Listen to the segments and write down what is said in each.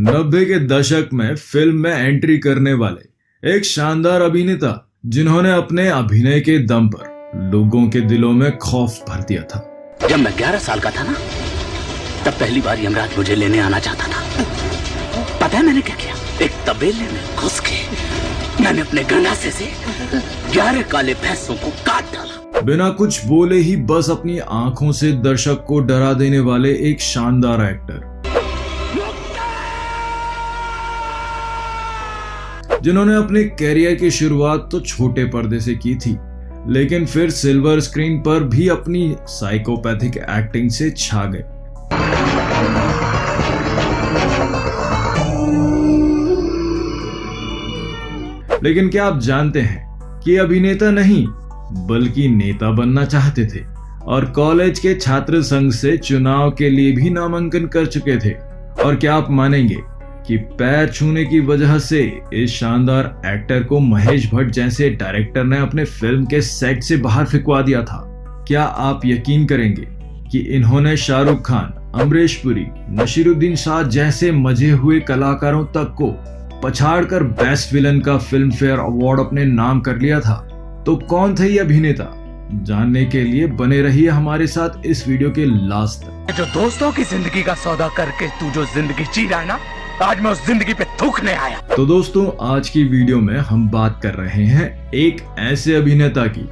90 के दशक में फिल्म में एंट्री करने वाले एक शानदार अभिनेता जिन्होंने अपने अभिनय के दम पर लोगों के दिलों में खौफ भर दिया था। जब मैं 11 साल का था ना, तब पहली बार यमराज मुझे लेने आना चाहता था। पता है मैंने क्या किया? एक तबेले में घुस के मैंने अपने गंडासे से 11 काले भैंसों को काट डाला। बिना कुछ बोले ही बस अपनी आंखों से दर्शक को डरा देने वाले एक शानदार एक्टर जिन्होंने अपने कैरियर की शुरुआत तो छोटे पर्दे से की थी, लेकिन फिर सिल्वर स्क्रीन पर भी अपनी साइकोपैथिक एक्टिंग से छा गए। लेकिन क्या आप जानते हैं कि अभिनेता नहीं बल्कि नेता बनना चाहते थे और कॉलेज के छात्र संघ से चुनाव के लिए भी नामांकन कर चुके थे। और क्या आप मानेंगे कि पैर छूने की वजह से इस शानदार एक्टर को महेश भट्ट जैसे डायरेक्टर ने अपने फिल्म के सेट से बाहर फेंकवा दिया था। क्या आप यकीन करेंगे कि इन्होंने शाहरुख खान, अमरीश पुरी, नसीरुद्दीन शाह जैसे मजे हुए कलाकारों तक को पछाड़कर बेस्ट विलन का फिल्म फेयर अवार्ड अपने नाम कर लिया था। तो कौन थे ये अभिनेता? जानने के लिए बने रहिए हमारे साथ इस वीडियो के लास्ट तक। जो दोस्तों की जिंदगी का सौदा करके तू जो जिंदगी जी रहा है ना, आज मैं उस जिंदगी पे थूकने आया। तो दोस्तों, आज की वीडियो में हम बात कर रहे हैं एक ऐसे अभिनेता की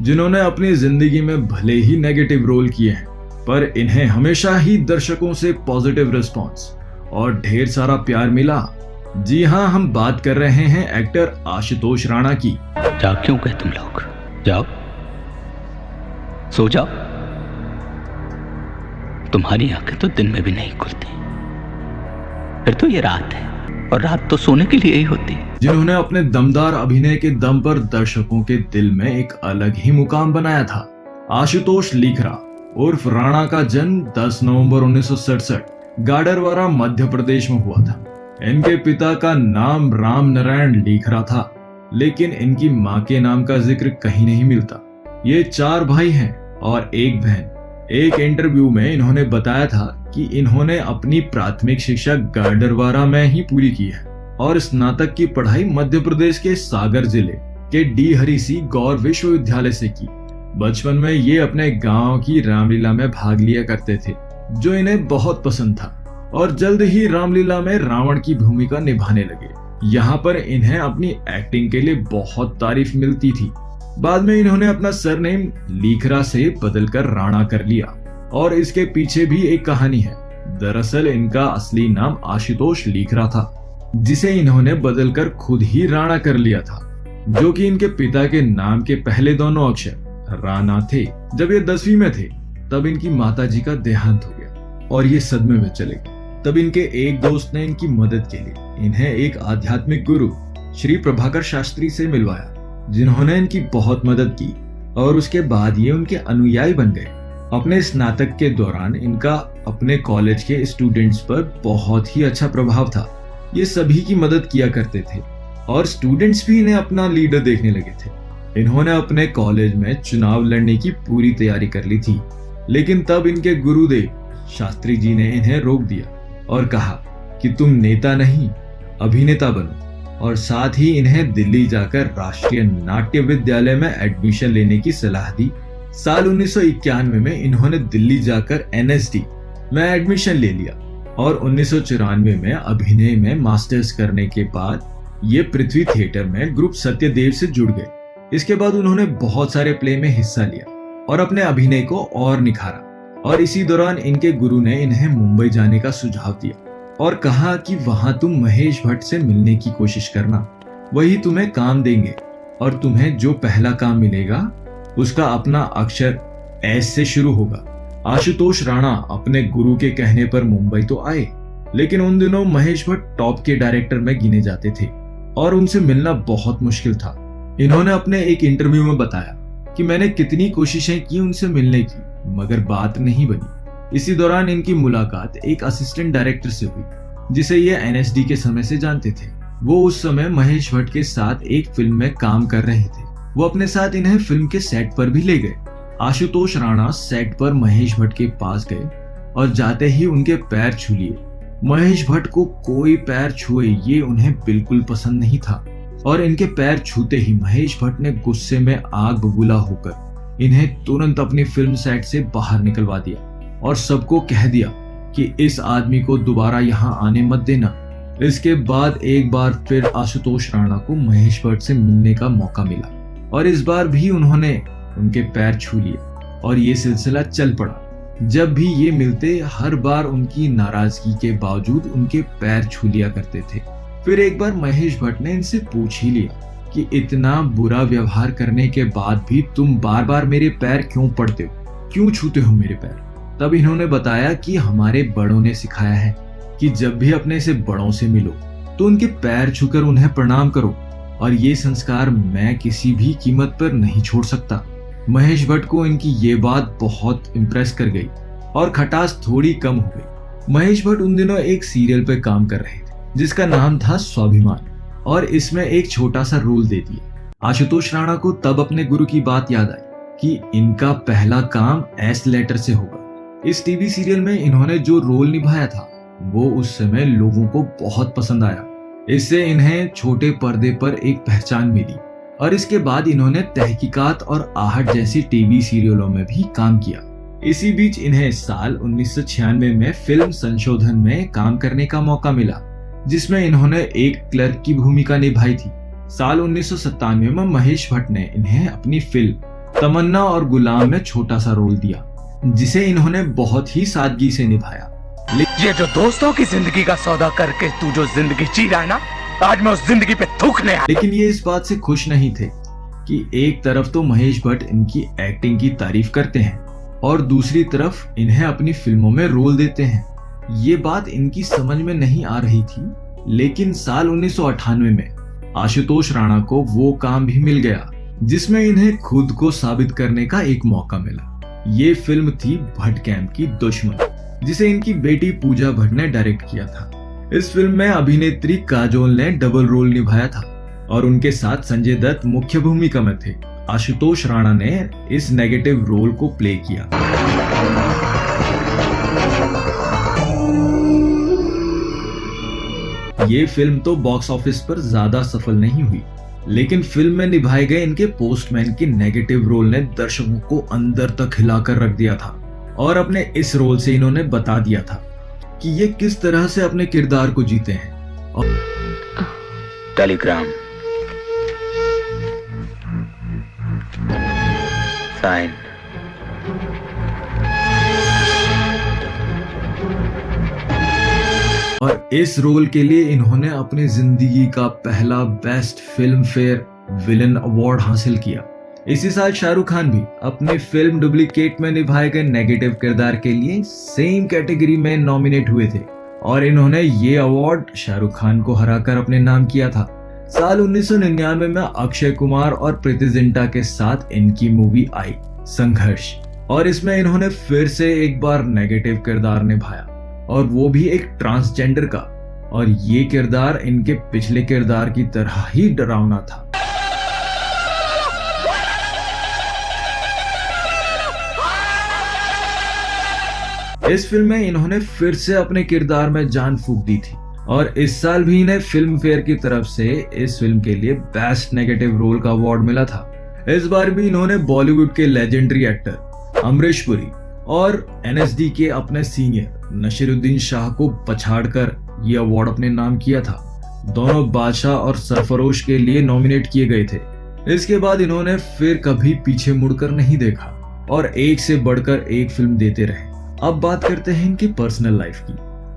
जिन्होंने अपनी जिंदगी में भले ही नेगेटिव रोल किए हैं, पर इन्हें हमेशा ही दर्शकों से पॉजिटिव रिस्पॉन्स और ढेर सारा प्यार मिला। जी हाँ, हम बात कर रहे हैं एक्टर आशुतोष राणा की। जाओ, क्यों गए तुम लोग? जाओ, सो जाओ। तुम्हारी आंखें तो दिन में भी नहीं खुलती, फिर तो ये रात है और रात तो सोने के लिए ही होती है। जिन्होंने अपने दमदार अभिनय के दम पर दर्शकों के दिल में एक अलग ही मुकाम बनाया था। आशुतोष लीखरा उर्फ राणा का जन्म 10 नवंबर 1967 गाडरवारा मध्य प्रदेश में हुआ था। इनके पिता का नाम राम नारायण लीखरा था, लेकिन इनकी मां के नाम का जिक्र कहीं नहीं मिलता। ये 4 भाई हैं और एक बहन। एक इंटरव्यू में इन्होंने बताया था कि इन्होंने अपनी प्राथमिक शिक्षा गाडरवारा में ही पूरी की है और स्नातक की पढ़ाई मध्य प्रदेश के सागर जिले के डी हरि सिंह गौर विश्वविद्यालय से की। बचपन में ये अपने गांव की रामलीला में भाग लिया करते थे, जो इन्हें बहुत पसंद था, और जल्द ही रामलीला में रावण की भूमिका निभाने लगे। यहाँ पर इन्हें अपनी एक्टिंग के लिए बहुत तारीफ मिलती थी। बाद में इन्होंने अपना सरनेम लीखरा से बदलकर राणा कर लिया, और इसके पीछे भी एक कहानी है। दरअसल इनका असली नाम आशुतोष लीखरा था, जिसे इन्होंने बदलकर खुद ही राणा कर लिया था, जो कि इनके पिता के नाम के पहले दोनों अक्षर राणा थे। जब ये 10वीं में थे तब इनकी माताजी का देहांत हो गया और ये सदमे में चले गए। तब इनके एक दोस्त ने इनकी मदद के लिए इन्हें एक आध्यात्मिक गुरु श्री प्रभाकर शास्त्री से मिलवाया, जिन्होंने इनकी बहुत मदद की और उसके बाद ये उनके अनुयायी बन गए। अपने स्नातक के दौरान इनका अपने कॉलेज के स्टूडेंट्स पर बहुत ही अच्छा प्रभाव था। ये सभी की मदद किया करते थे और स्टूडेंट्स भी इन्हें अपना लीडर देखने लगे थे। इन्होंने अपने कॉलेज में चुनाव लड़ने की पूरी तैयारी कर ली थी, लेकिन तब इनके गुरुदेव शास्त्री जी ने इन्हें रोक दिया और कहा कि तुम नेता नहीं अभिनेता बनो, और साथ ही इन्हें दिल्ली जाकर राष्ट्रीय नाट्य विद्यालय में एडमिशन लेने की सलाह दी। साल 1991 में इन्होंने दिल्ली जाकर NSD में एडमिशन ले लिया और 1994 में अभिनय में मास्टर्स करने के बाद ये पृथ्वी थिएटर में ग्रुप सत्यदेव से जुड़ गए। इसके बाद उन्होंने बहुत सारे प्ले में हिस्सा लिया और अपने अभिनय को और निखारा, और इसी दौरान इनके गुरु ने इन्हें मुंबई जाने का सुझाव दिया और कहा कि वहां तुम महेश भट्ट से मिलने की कोशिश करना, वही तुम्हें काम देंगे और तुम्हें जो पहला काम मिलेगा उसका अपना अक्षर एस से शुरू होगा। आशुतोष राणा अपने गुरु के कहने पर मुंबई तो आए, लेकिन उन दिनों महेश भट्ट टॉप के डायरेक्टर में गिने जाते थे और उनसे मिलना बहुत मुश्किल था। इन्होंने अपने एक इंटरव्यू में बताया कि मैंने कितनी कोशिशें की उनसे मिलने की, मगर बात नहीं बनी। इसी दौरान इनकी मुलाकात एक असिस्टेंट डायरेक्टर से हुई, जिसे ये NSD के समय से जानते थे। वो उस समय महेश भट्ट के साथ एक फिल्म में काम कर रहे थे। वो अपने साथ इन्हें फिल्म के सेट पर भी ले गए। आशुतोष राणा सेट पर महेश भट्ट के पास गए और जाते ही उनके पैर छू लिए महेश भट्ट को कोई पैर छुए ये उन्हें बिल्कुल पसंद नहीं था और इनके पैर छूते ही महेश भट्ट ने गुस्से में आग बबूला होकर इन्हें तुरंत अपनी फिल्म सेट से बाहर निकलवा दिया और सबको कह दिया कि इस आदमी को दोबारा यहाँ आने मत देना। इसके बाद एक बार फिर आशुतोष राणा को महेश भट्ट से मिलने का मौका मिला और इस बार भी उन्होंने उनके पैर छू लिए और ये सिलसिला चल पड़ा। जब भी ये मिलते हर बार उनकी नाराजगी के बावजूद उनके पैर छू लिया करते थे। फिर एक बार महेश भट्ट ने इनसे पूछ ही लिया कि इतना बुरा व्यवहार करने के बाद भी तुम बार बार मेरे पैर क्यों पड़ते हो, क्यों छूते हो मेरे पैर। तब इन्होंने बताया कि हमारे बड़ों ने सिखाया है कि जब भी अपने से बड़ों से मिलो तो उनके पैर छूकर उन्हें प्रणाम करो और ये संस्कार मैं किसी भी कीमत पर नहीं छोड़ सकता। महेश भट्ट को इनकी ये बात बहुत इम्प्रेस कर गई और खटास थोड़ी कम हो गई। महेश भट्ट उन दिनों एक सीरियल पे काम कर रहे थे जिसका नाम था स्वाभिमान और इसमें एक छोटा सा रोल दे दिया। आशुतोष राणा को तब अपने गुरु की बात याद आई कि इनका पहला काम एस लेटर से होगा। इस टीवी सीरियल में इन्होंने जो रोल निभाया था वो उस समय लोगों को बहुत पसंद आया। इससे इन्हें छोटे पर्दे पर एक पहचान मिली और इसके बाद इन्होंने तहकीकात और आहट जैसी टीवी सीरियलों में भी काम किया। इसी बीच इन्हें साल 1996 में फिल्म संशोधन में काम करने का मौका मिला जिसमें इन्होंने एक क्लर्क की भूमिका निभाई थी। साल 1997 में महेश भट्ट ने इन्हें अपनी फिल्म तमन्ना और गुलाम में छोटा सा रोल दिया जिसे इन्होंने बहुत ही सादगी से निभाया। ये जो दोस्तों की जिंदगी का सौदा करके तू जो जिंदगी जी रहा है ना, आज मैं उस जिंदगी पे थूकने आया। लेकिन ये इस बात से खुश नहीं थे कि एक तरफ तो महेश भट्ट इनकी एक्टिंग की तारीफ करते हैं और दूसरी तरफ इन्हें अपनी फिल्मों में रोल देते हैं। ये बात इनकी समझ में नहीं आ रही थी। लेकिन साल 1998 में आशुतोष राणा को वो काम भी मिल गया जिसमें इन्हें खुद को साबित करने का एक मौका मिला। ये फिल्म थी भट्ट कैंप की दुश्मन जिसे इनकी बेटी पूजा भट्ट ने डायरेक्ट किया था। इस फिल्म में अभिनेत्री काजोल ने डबल रोल निभाया था और उनके साथ संजय दत्त मुख्य भूमिका में थे। आशुतोष राणा ने इस नेगेटिव रोल को प्ले किया। ये फिल्म तो बॉक्स ऑफिस पर ज्यादा सफल नहीं हुई लेकिन फिल्म में निभाए गए इनके पोस्टमैन के नेगेटिव रोल ने दर्शकों को अंदर तक हिलाकर रख दिया था और अपने इस रोल से इन्होंने बता दिया था कि ये किस तरह से अपने किरदार को जीते हैं। और टेलीग्राम साइन और इस रोल के लिए इन्होंने अपनी जिंदगी का पहला best film fair villain award हासिल किया। इसी साल शाहरुख खान भी अपनी फिल्म डुप्लीकेट में निभाए गए नेगेटिव किरदार के लिए सेम कैटेगरी में नॉमिनेट हुए थे और इन्होंने ये अवार्ड शाहरुख खान को हराकर अपने नाम किया था। साल 1999 में अक्षय कुमार और प्रीति जिंटा के साथ इनकी मूवी आई संघर्ष और इसमें इन्होंने फिर से एक बार नेगेटिव किरदार निभाया और वो भी एक ट्रांसजेंडर का और ये किरदार इनके पिछले किरदार की तरह ही डरावना था। इस फिल्म में इन्होंने फिर से अपने किरदार में जान फूंक दी थी और इस साल भी इन्हें फिल्म फेयर की तरफ से इस फिल्म के लिए बेस्ट नेगेटिव रोल का अवार्ड मिला था। इस बार भी इन्होंने बॉलीवुड के लेजेंडरी एक्टर अमरीश पुरी और एनएसडी के अपने सीनियर नसीरुद्दीन शाह को पछाड़कर ये अवार्ड अपने नाम किया था। दोनों बादशाह और सरफरोश के लिए नॉमिनेट किए गए थे। इसके बाद इन्होंने फिर कभी पीछे मुड़कर नहीं देखा और एक से बढ़कर एक फिल्म देते रहे। अब बात करते हैं इनकी पर्सनल लाइफ की।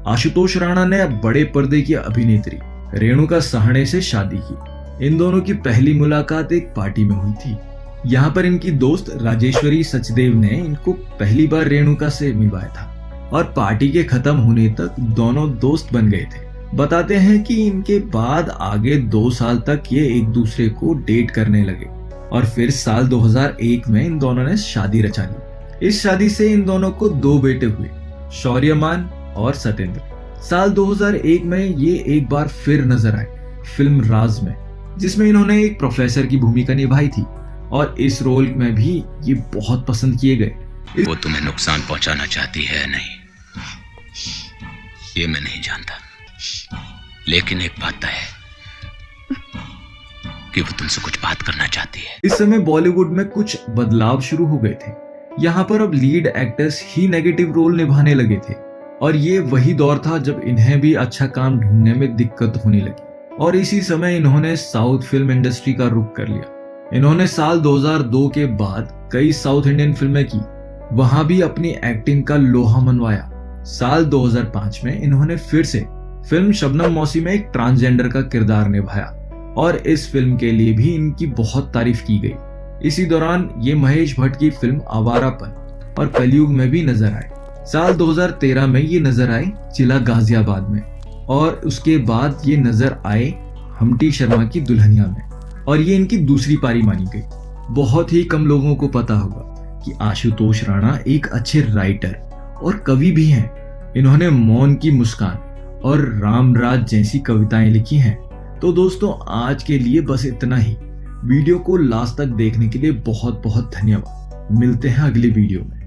आशुतोष राणा ने बड़े पर्दे की अभिनेत्री रेणुका साहने से शादी की। इन दोनों की पहली मुलाकात एक पार्टी में हुई थी। यहाँ पर इनकी दोस्त राजेश्वरी सचदेव ने इनको पहली बार रेणुका से मिलवाया था और पार्टी के खत्म होने तक दोनों दोस्त बन गए थे। बताते हैं कि इनके बाद आगे 2 साल तक ये एक दूसरे को डेट करने लगे और फिर साल 2001 में इन दोनों ने शादी रचा ली। इस शादी से इन दोनों को 2 बेटे हुए, शौर्यमान और सतेंद्र। साल 2001 में ये एक बार फिर नजर आए फिल्म राज में, जिसमें इन्होंने एक प्रोफेसर की भूमिका निभाई थी और इस रोल में भी ये बहुत पसंद किए गए। वो तुम्हें नुकसान पहुंचाना चाहती है नहीं, ये मैं नहीं जानता, लेकिन एक बात तय है कि वो तुमसे कुछ बात करना चाहती है। इस समय बॉलीवुड में कुछ बदलाव शुरू हो गए थे। यहाँ पर अब लीड एक्टर्स ही नेगेटिव रोल निभाने लगे थे और ये वही दौर था जब इन्हें भी अच्छा काम ढूंढने में दिक्कत होने लगी और इसी समय इन्होंने साउथ फिल्म इंडस्ट्री का रुख कर लिया। इन्होंने साल 2002 के बाद कई साउथ इंडियन फिल्में की, वहां भी अपनी एक्टिंग का लोहा मनवाया। साल 2005 में इन्होंने फिर से फिल्म शबनम मौसी में एक ट्रांसजेंडर का किरदार निभाया और इस फिल्म के लिए भी इनकी बहुत तारीफ की गई। इसी दौरान ये महेश भट्ट की फिल्म आवारापन और कलयुग में भी नजर आए। साल 2013 में ये नजर आए जिला गाजियाबाद में और उसके बाद ये नजर आए हमटी शर्मा की दुल्हनिया में और ये इनकी दूसरी पारी मानी गई। बहुत ही कम लोगों को पता होगा कि आशुतोष राणा एक अच्छे राइटर और कवि भी हैं। इन्होंने मौन की मुस्कान और रामराज जैसी कविताएं लिखी हैं। तो दोस्तों आज के लिए बस इतना ही। वीडियो को लास्ट तक देखने के लिए बहुत बहुत धन्यवाद। मिलते हैं अगले वीडियो में।